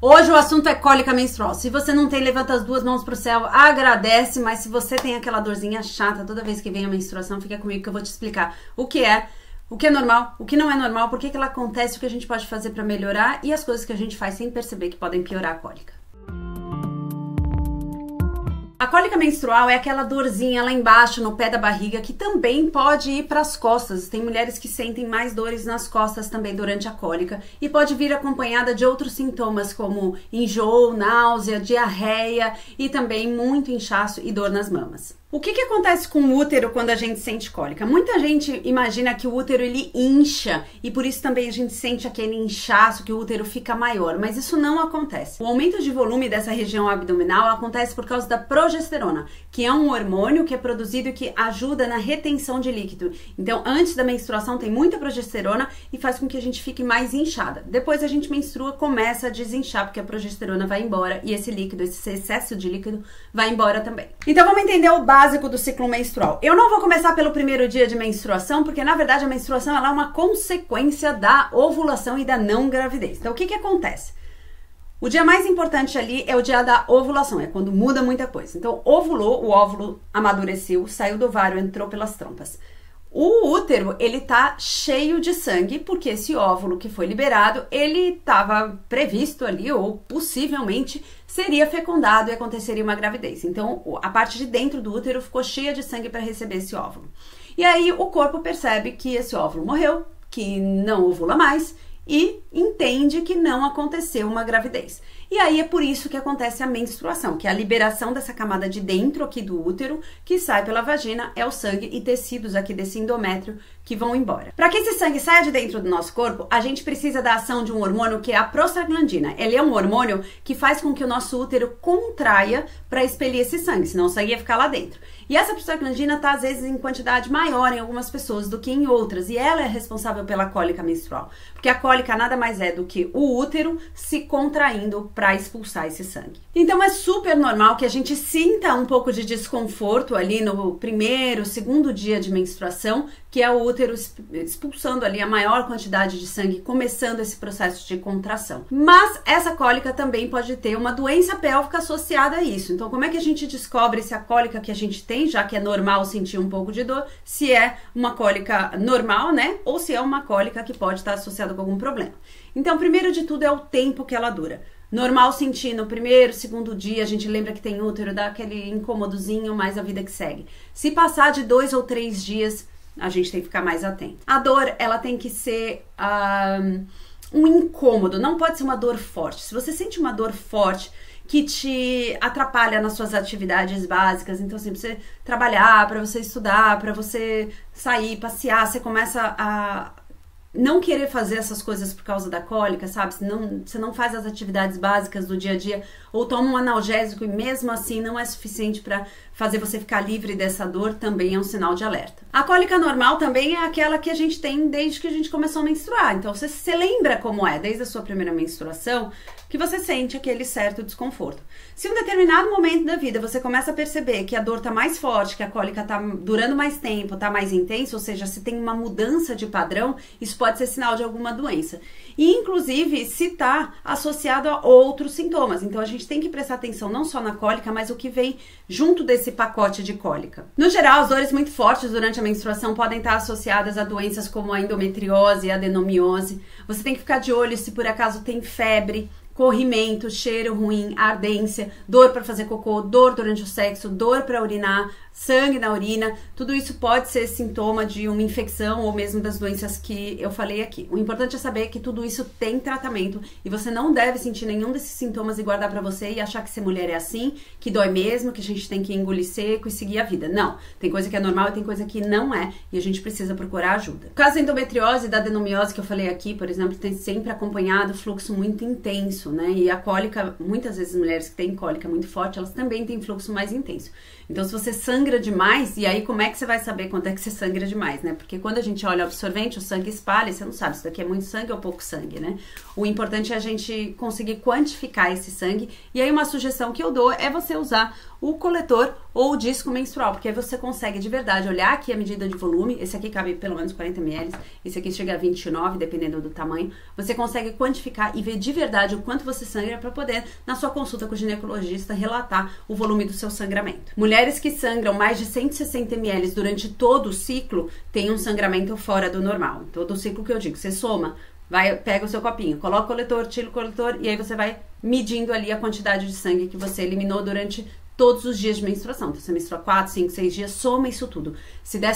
Hoje o assunto é cólica menstrual. Se você não tem, levanta as duas mãos pro céu, agradece, mas se você tem aquela dorzinha chata toda vez que vem a menstruação, fica comigo que eu vou te explicar o que é normal, o que não é normal, por que ela acontece, o que a gente pode fazer para melhorar e as coisas que a gente faz sem perceber que podem piorar a cólica. A cólica menstrual é aquela dorzinha lá embaixo no pé da barriga que também pode ir para as costas. Tem mulheres que sentem mais dores nas costas também durante a cólica e pode vir acompanhada de outros sintomas como enjoo, náusea, diarreia e também muito inchaço e dor nas mamas. O que acontece com o útero quando a gente sente cólica? Muita gente imagina que o útero ele incha e por isso também a gente sente aquele inchaço, que o útero fica maior, mas isso não acontece. O aumento de volume dessa região abdominal acontece por causa da progesterona, que é um hormônio que é produzido e que ajuda na retenção de líquido. Então, antes da menstruação tem muita progesterona e faz com que a gente fique mais inchada. Depois a gente menstrua, começa a desinchar porque a progesterona vai embora e esse líquido, esse excesso de líquido vai embora também. Então vamos entender o básico do ciclo menstrual. Eu não vou começar pelo primeiro dia de menstruação, porque na verdade a menstruação ela é uma consequência da ovulação e da não gravidez. Então o que acontece? O dia mais importante ali é o dia da ovulação, é quando muda muita coisa. Então ovulou, o óvulo amadureceu, saiu do ovário, entrou pelas trompas. O útero, ele tá cheio de sangue, porque esse óvulo que foi liberado, ele estava previsto ali, ou possivelmente seria fecundado e aconteceria uma gravidez. Então, a parte de dentro do útero ficou cheia de sangue para receber esse óvulo. E aí, o corpo percebe que esse óvulo morreu, que não ovula mais, e entende que não aconteceu uma gravidez. E aí é por isso que acontece a menstruação, que é a liberação dessa camada de dentro aqui do útero, que sai pela vagina, é o sangue e tecidos aqui desse endométrio que vão embora. Para que esse sangue saia de dentro do nosso corpo, a gente precisa da ação de um hormônio que é a prostaglandina. Ele é um hormônio que faz com que o nosso útero contraia para expelir esse sangue, senão o sangue ia ficar lá dentro. E essa prostaglandina está às vezes em quantidade maior em algumas pessoas do que em outras, e ela é responsável pela cólica menstrual, porque a cólica nada mais é do que o útero se contraindo para expulsar esse sangue. Então é super normal que a gente sinta um pouco de desconforto ali no primeiro, segundo dia de menstruação, que é o útero expulsando ali a maior quantidade de sangue, começando esse processo de contração. Mas essa cólica também pode ter uma doença pélvica associada a isso. Então como é que a gente descobre se a cólica que a gente tem, já que é normal sentir um pouco de dor, se é uma cólica normal, né? Ou se é uma cólica que pode estar associada com algum problema. Então, primeiro de tudo é o tempo que ela dura. Normal sentir no primeiro, segundo dia, a gente lembra que tem útero, dá aquele incômodozinho, mais a vida que segue. Se passar de 2 ou 3 dias, a gente tem que ficar mais atento. A dor, ela tem que ser um incômodo, não pode ser uma dor forte. Se você sente uma dor forte que te atrapalha nas suas atividades básicas, então assim, pra você trabalhar, para você estudar, para você sair, passear, você começa a não querer fazer essas coisas por causa da cólica, sabe? Você não faz as atividades básicas do dia a dia, ou toma um analgésico e mesmo assim não é suficiente para fazer você ficar livre dessa dor, também é um sinal de alerta. A cólica normal também é aquela que a gente tem desde que a gente começou a menstruar. Então você lembra como é, desde a sua primeira menstruação, que você sente aquele certo desconforto. Se em um determinado momento da vida você começa a perceber que a dor tá mais forte, que a cólica tá durando mais tempo, tá mais intensa, ou seja, se tem uma mudança de padrão, isso pode ser sinal de alguma doença. E inclusive se tá associado a outros sintomas. Então a gente tem que prestar atenção não só na cólica, mas o que vem junto desse pacote de cólica. No geral, as dores muito fortes durante a menstruação podem estar associadas a doenças como a endometriose e a adenomiose. Você tem que ficar de olho se por acaso tem febre, corrimento, cheiro ruim, ardência, dor para fazer cocô, dor durante o sexo, dor para urinar, sangue na urina, tudo isso pode ser sintoma de uma infecção ou mesmo das doenças que eu falei aqui. O importante é saber que tudo isso tem tratamento e você não deve sentir nenhum desses sintomas e guardar pra você e achar que ser mulher é assim, que dói mesmo, que a gente tem que engolir seco e seguir a vida. Não, tem coisa que é normal e tem coisa que não é e a gente precisa procurar ajuda. No caso da endometriose e da adenomiose que eu falei aqui, por exemplo, tem sempre acompanhado fluxo muito intenso, né? E a cólica, muitas vezes mulheres que têm cólica muito forte, elas também têm fluxo mais intenso. Então se você sangra demais, e aí como é que você vai saber quanto é que você sangra demais, né? Porque quando a gente olha o absorvente, o sangue espalha, você não sabe se daqui é muito sangue ou pouco sangue, né? O importante é a gente conseguir quantificar esse sangue, e aí uma sugestão que eu dou é você usar o coletor ou disco menstrual, porque aí você consegue de verdade olhar aqui a medida de volume, esse aqui cabe pelo menos 40 ml, esse aqui chega a 29, dependendo do tamanho, você consegue quantificar e ver de verdade o quanto você sangra para poder, na sua consulta com o ginecologista, relatar o volume do seu sangramento. Mulheres que sangram mais de 160 ml durante todo o ciclo têm um sangramento fora do normal. Todo o ciclo que eu digo, você soma, pega o seu copinho, coloca o coletor, tira o coletor e aí você vai medindo ali a quantidade de sangue que você eliminou durante todos os dias de menstruação. Então, você menstrua 4, 5, 6 dias, soma isso tudo. Se der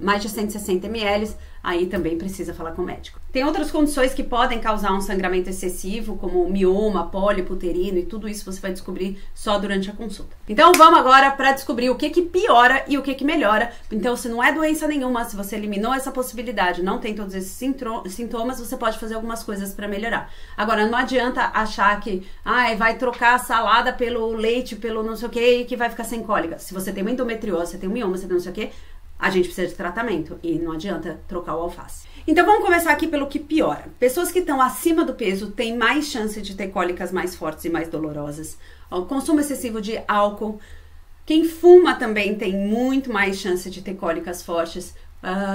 mais de 160 ml, aí também precisa falar com o médico. Tem outras condições que podem causar um sangramento excessivo, como mioma, pólipo uterino, e tudo isso você vai descobrir só durante a consulta. Então vamos agora para descobrir o que piora e o que melhora. Então, se não é doença nenhuma, se você eliminou essa possibilidade, não tem todos esses sintomas, você pode fazer algumas coisas para melhorar. Agora, não adianta achar que vai trocar a salada pelo leite, pelo não sei o que, e que vai ficar sem cólica. Se você tem uma endometriose, você tem um mioma, você tem não sei o que, a gente precisa de tratamento e não adianta trocar o alface. Então vamos começar aqui pelo que piora. Pessoas que estão acima do peso têm mais chance de ter cólicas mais fortes e mais dolorosas. O consumo excessivo de álcool. Quem fuma também tem muito mais chance de ter cólicas fortes.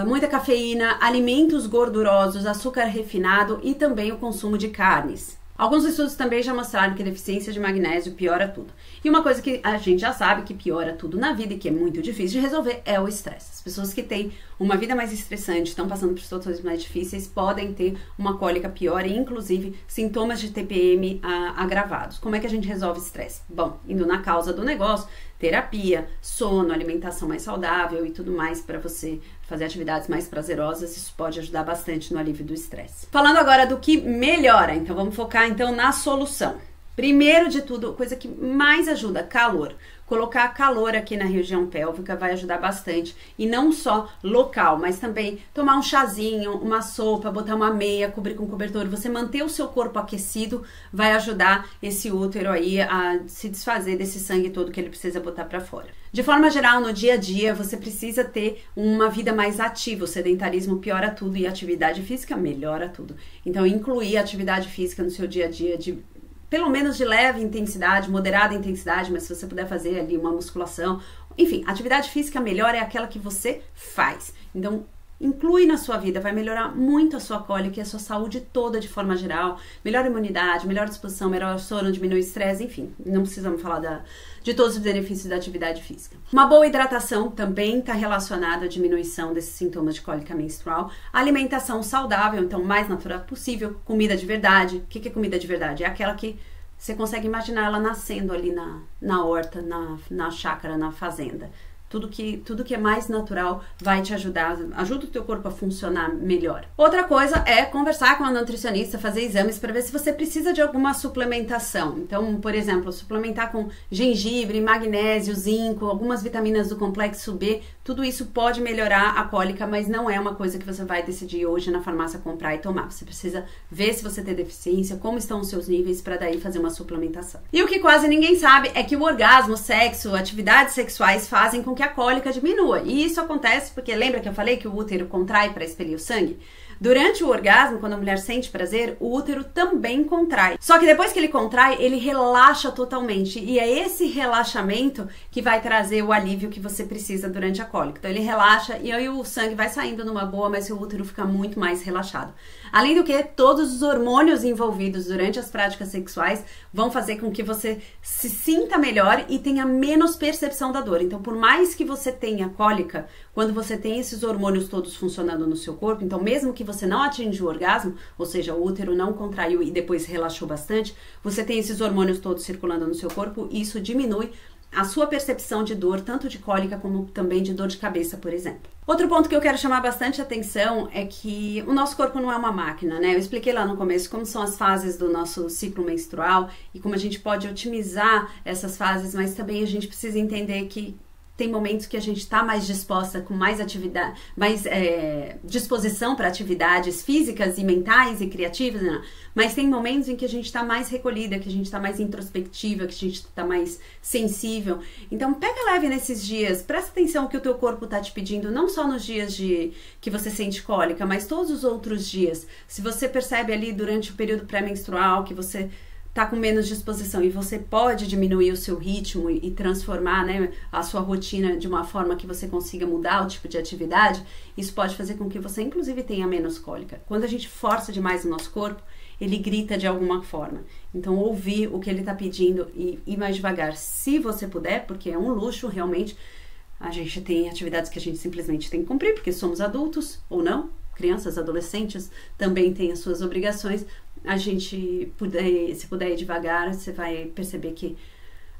Muita cafeína, alimentos gordurosos, açúcar refinado e também o consumo de carnes. Alguns estudos também já mostraram que a deficiência de magnésio piora tudo. E uma coisa que a gente já sabe que piora tudo na vida e que é muito difícil de resolver é o estresse. As pessoas que têm uma vida mais estressante, estão passando por situações mais difíceis, podem ter uma cólica pior e inclusive sintomas de TPM agravados. Como é que a gente resolve estresse? Bom, indo na causa do negócio, terapia, sono, alimentação mais saudável e tudo mais para você fazer atividades mais prazerosas, isso pode ajudar bastante no alívio do estresse. Falando agora do que melhora, então vamos focar então na solução. Primeiro de tudo, coisa que mais ajuda, calor. Colocar calor aqui na região pélvica vai ajudar bastante. E não só local, mas também tomar um chazinho, uma sopa, botar uma meia, cobrir com cobertor. Você manter o seu corpo aquecido vai ajudar esse útero aí a se desfazer desse sangue todo que ele precisa botar para fora. De forma geral, no dia a dia, você precisa ter uma vida mais ativa. O sedentarismo piora tudo e a atividade física melhora tudo. Então, incluir a atividade física no seu dia a dia pelo menos de leve intensidade, moderada intensidade, mas se você puder fazer ali uma musculação, enfim, atividade física melhor é aquela que você faz. Então, inclui na sua vida, vai melhorar muito a sua cólica e a sua saúde toda de forma geral, melhor imunidade, melhor disposição, melhor sono, diminui o estresse, enfim, não precisamos falar de todos os benefícios da atividade física. Uma boa hidratação também está relacionada à diminuição desses sintomas de cólica menstrual. Alimentação saudável, então mais natural possível, comida de verdade. O que é comida de verdade? É aquela que você consegue imaginar ela nascendo ali na horta, na chácara, na fazenda. Tudo que é mais natural vai te ajudar, ajuda o teu corpo a funcionar melhor. Outra coisa é conversar com a nutricionista, fazer exames para ver se você precisa de alguma suplementação. Então, por exemplo, suplementar com gengibre, magnésio, zinco, algumas vitaminas do complexo B, tudo isso pode melhorar a cólica, mas não é uma coisa que você vai decidir hoje na farmácia comprar e tomar. Você precisa ver se você tem deficiência, como estão os seus níveis para daí fazer uma suplementação. E o que quase ninguém sabe é que o orgasmo, sexo, atividades sexuais fazem com que a cólica diminua. E isso acontece porque lembra que eu falei que o útero contrai para expelir o sangue? Durante o orgasmo, quando a mulher sente prazer, o útero também contrai. Só que depois que ele contrai, ele relaxa totalmente. E é esse relaxamento que vai trazer o alívio que você precisa durante a cólica. Então ele relaxa e aí o sangue vai saindo numa boa, mas o útero fica muito mais relaxado. Além do que, todos os hormônios envolvidos durante as práticas sexuais vão fazer com que você se sinta melhor e tenha menos percepção da dor. Então, por mais que você tenha cólica, quando você tem esses hormônios todos funcionando no seu corpo, então mesmo que você não atinja o orgasmo, ou seja, o útero não contraiu e depois relaxou bastante, você tem esses hormônios todos circulando no seu corpo e isso diminui a sua percepção de dor, tanto de cólica como também de dor de cabeça, por exemplo. Outro ponto que eu quero chamar bastante atenção é que o nosso corpo não é uma máquina, né? Eu expliquei lá no começo como são as fases do nosso ciclo menstrual e como a gente pode otimizar essas fases, mas também a gente precisa entender que tem momentos que a gente está mais disposta, com mais atividade, mais disposição para atividades físicas e mentais e criativas, né? Mas tem momentos em que a gente está mais recolhida, que a gente está mais introspectiva, que a gente está mais sensível. Então pega leve nesses dias, presta atenção no que o teu corpo está te pedindo, não só nos dias que você sente cólica, mas todos os outros dias. Se você percebe ali durante o período pré-menstrual que você tá com menos disposição e você pode diminuir o seu ritmo e transformar, né, a sua rotina de uma forma que você consiga mudar o tipo de atividade, isso pode fazer com que você inclusive tenha menos cólica. Quando a gente força demais o nosso corpo, ele grita de alguma forma. Então ouvir o que ele tá pedindo e ir mais devagar, se você puder, porque é um luxo realmente. A gente tem atividades que a gente simplesmente tem que cumprir, porque somos adultos ou não. Crianças, adolescentes também têm as suas obrigações. A gente, se puder ir devagar, você vai perceber que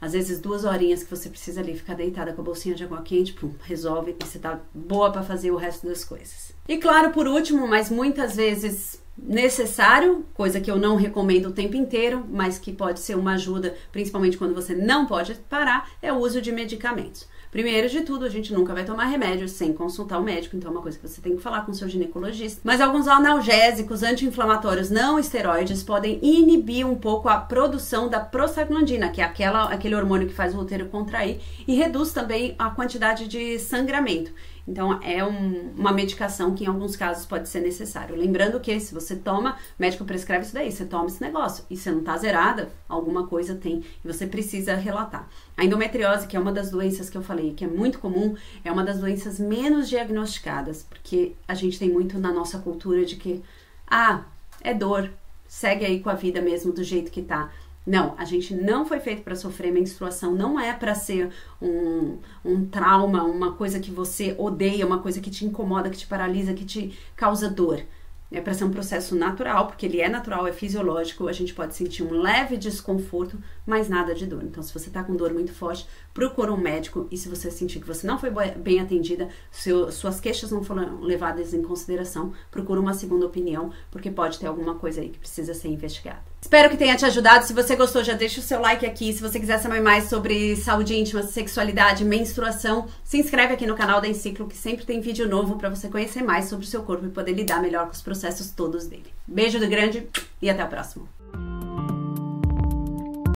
às vezes 2 horinhas que você precisa ali ficar deitada com a bolsinha de água quente, pum, resolve e você tá boa para fazer o resto das coisas. E claro, por último, mas muitas vezes necessário, coisa que eu não recomendo o tempo inteiro, mas que pode ser uma ajuda, principalmente quando você não pode parar, é o uso de medicamentos. Primeiro de tudo, a gente nunca vai tomar remédio sem consultar o médico, então é uma coisa que você tem que falar com o seu ginecologista. Mas alguns analgésicos, anti-inflamatórios não esteroides podem inibir um pouco a produção da prostaglandina, que é aquele hormônio que faz o útero contrair, e reduz também a quantidade de sangramento. Então é uma medicação que em alguns casos pode ser necessário. Lembrando que se você toma, o médico prescreve isso daí, você toma esse negócio e você não tá zerada, alguma coisa tem e você precisa relatar. A endometriose, que é uma das doenças que eu falei, que é muito comum, é uma das doenças menos diagnosticadas, porque a gente tem muito na nossa cultura de que, é dor, segue aí com a vida mesmo do jeito que tá. Não, a gente não foi feito para sofrer. Menstruação não é para ser um trauma, uma coisa que você odeia, uma coisa que te incomoda, que te paralisa, que te causa dor. É para ser um processo natural, porque ele é natural, é fisiológico, a gente pode sentir um leve desconforto, mas nada de dor. Então, se você tá com dor muito forte, procura um médico, e se você sentir que você não foi bem atendida, suas queixas não foram levadas em consideração, procura uma segunda opinião, porque pode ter alguma coisa aí que precisa ser investigada. Espero que tenha te ajudado. Se você gostou, já deixa o seu like aqui. Se você quiser saber mais sobre saúde íntima, sexualidade, menstruação, se inscreve aqui no canal da Enciclo, que sempre tem vídeo novo para você conhecer mais sobre o seu corpo e poder lidar melhor com os processos todos dele. Beijo grande e até o próximo.